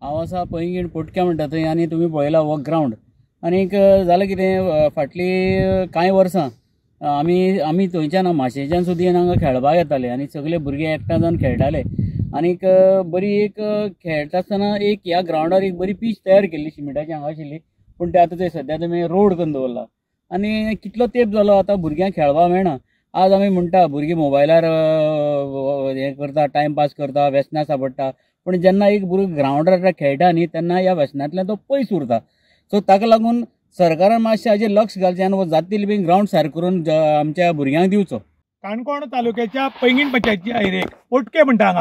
हांव आसा पैंगीण पोटक्या म्हणटा थंय आनी तुमी पळयला हो ग्रावंड आनीक जालें कितें फाटलीं कांय वर्सां आमी थंयच्यान माशेंच्यान सुद्दां हांगा खेळपाक येताले आनी सगळे भुरगे एकठांय जावन खेळटाले आनीक बरी एक खेळटा आसतना एक ह्या ग्रावंडार एक बरी पीच तयार केल्ली सिमेंटाची हांगा आशिल्ली पूण ते आतां थंय सद्या तुमी रोड करून दवरला आनी कितलो तेंप जालो आतां भुरग्यांक खेळपाक मेळना। आज आमी म्हणटा भुरगीं मोबायलार हें करता टायमपास करता व्यसनां सांपडटा पूण जेन्ना एक भुरगो ग्रावंडार खेळटा न्ही तेन्ना ह्या व्यसनांतल्यान तो पयस उरता। सो ताका लागून सरकारान मातशें हाजेर लक्ष घालचें आनी हो जाता तितलें बेगीन ग्रावंड सारको करून आमच्या भुरग्यांक दिवचो। काणकोण तालुक्याच्या पैंगीण पंचायतीची हायरेक पोटके म्हणटा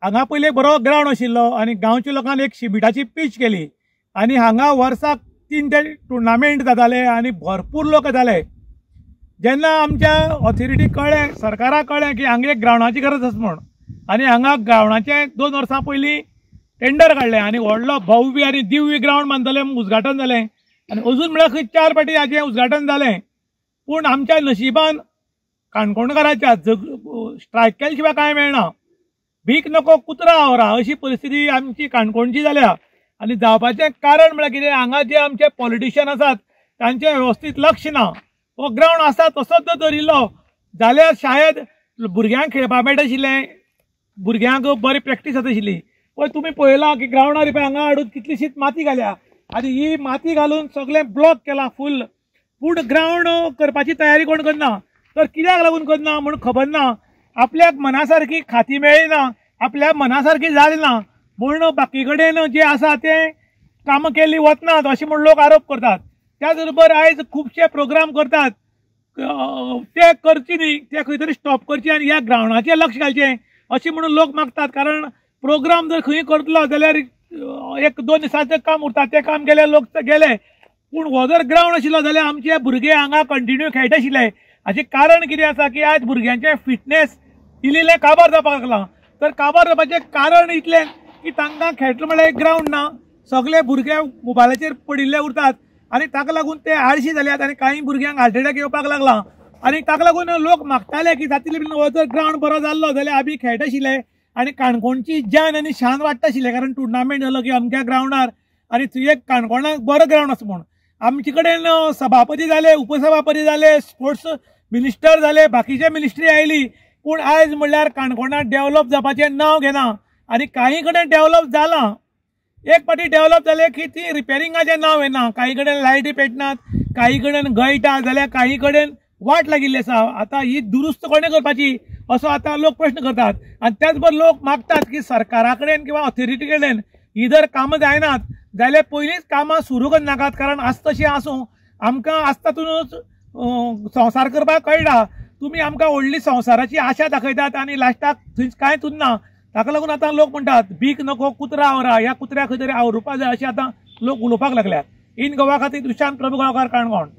हांगा पयलीं बरो ग्रावंड आशिल्लो आनी गांवच्या लोकांनी एक सिमेंटाची पीच केली आनी हांगा वर्साक 3 ते टुर्नामेंट जाताले आनी भरपूर लोक येताले। जेन्ना आमच्या ऑथॉरिटी कळ्ळें सरकाराक कळ्ळें की हांगा एक ग्रावंडाची गरज आसा म्हूण आनी हांगा ग्रावंडाचें 2 वर्सां पयलीं टेंडर काडलें आनी व्हडलो भव्य आनी दिव्य ग्रावंड बांदलें उद्घाटन जालें आनी अजून म्हळ्यार खंय 4 फावटी हाचें उद्घाटन जालें पूण आमच्या नशिबान काणकोणकाराच्या स्ट्रायक केल्या शिवाय कांय मेळना। भीक नको कुत्रा आवरा अशी परिस्थिती आमची काणकोणची जाल्या आनी जावपाचें कारण म्हळ्यार कितें हांगा जे आमचे पॉलिटिशियन आसात तांचें वेवस्थीत लक्ष ना। हो ग्रावंड आसा तसोच जर दवरिल्लो जाल्यार शायद भुरग्यांक खेळपाक मेळटा आशिल्लें भुरग्यांक बरी प्रॅक्टीस जाता आशिल्ली। पळय तुमी पळयलां की ग्रावंडार हांगा हाडून कितलीशीच माती घाल्या आनी ही माती घालून सगळें ब्लॉक केलां फूल पूण ग्रावंड करपाची तयारी कोण करना तर कित्याक लागून करना म्हूण खबर ना। आपल्याक मना सारकी खाती मेळना आपल्या मना सारकी जाली ना म्हूण बाकी कडेन जे आसा ते कामां केल्ली वचनात अशें म्हूण लोक आरोप करतात। त्याच बरोबर आयज खुबशे प्रोग्राम करतात ते करची न्ही ते खंय तरी स्टॉप करचे आनी ह्या ग्रावंडाचेर लक्ष घालचें अशें म्हणून लोक मागतात। कारण प्रोग्राम जर खंय करतलो जाल्यार 1-2 दिसांचें काम उरता ते काम केले लोक गेले पूण हो जर ग्रावंड आशिल्लो जाल्यार आमचे भुरगे हांगा कंटिन्यू खेळटा आशिल्ले। हाचें कारण कितें आसा की आयज भुरग्यांचें फिटनेस इल्लें काबार जावपाक लागलां तर काबार जावपाचें कारण इतलें की तांकां खेळटलो म्हळ्यार एक ग्रावंड ना सगळे भुरगे मोबायलाचेर पडिल्ले उरतात आनी ताका लागून ते आळशी जाल्यात आनी कांय भुरग्यांक हार्ट एटॅक येवपाक लागला आनी ताका लागून लोक मागताले की जातले बिन हो जर ग्रावंड बरो जाल्लो जाल्यार आमी खेळटा आशिल्ले आनी काणकोणची जान आनी शान वाडटा आशिल्ले। कारण टुर्नामेंट जालो की अमक्या ग्रावंडार आनी थंय एक काणकोणाक बरो ग्रावंड आसा म्हूण आमचे कडेन सभापती जाले उपसभापती जाले स्पोर्ट्स मिनिस्टर जाले बाकीचे मिनिस्ट्री आयली पूण आयज म्हणल्यार काणकोणाक डेव्हलप जावपाचें नांव घेना आनी काही कडेन डेव्हलप जालां एक फावटी डेव्हलप जालें की ती रिपेरिंगाचें नांव येना। काही कडेन लायटी पेटनात काही कडेन गळटा जाल्यार काही कडेन वाट लागिल्ली आसा। आतां ही दुरुस्त कोणें करपाची असो आतां लोक प्रश्न करतात आनी त्याच बरोबर लोक मागतात की सरकारा कडेन किंवा ऑथॉरिटी कडेन ही जर कामां जायनात जाल्यार पयलींच कामां सुरू करनाकात। कारण आसता तशें आसूं आमकां आसता तातूंत संवसार करपाक कळटा तुमी आमकां व्हडली संवसाराची आशा दाखयतात आनी लास्टाक थंयच कांयच उरना। ताका लागून आतां लोक म्हणटात भीक नको कुत्रा आवरा ह्या कुत्र्याक खंय तरी आवरुपा जाय अशें आतां लोक उलोवपाक लागल्यात। इन गोवा खातीर दुशांत प्रभुगांवकार काणकोण।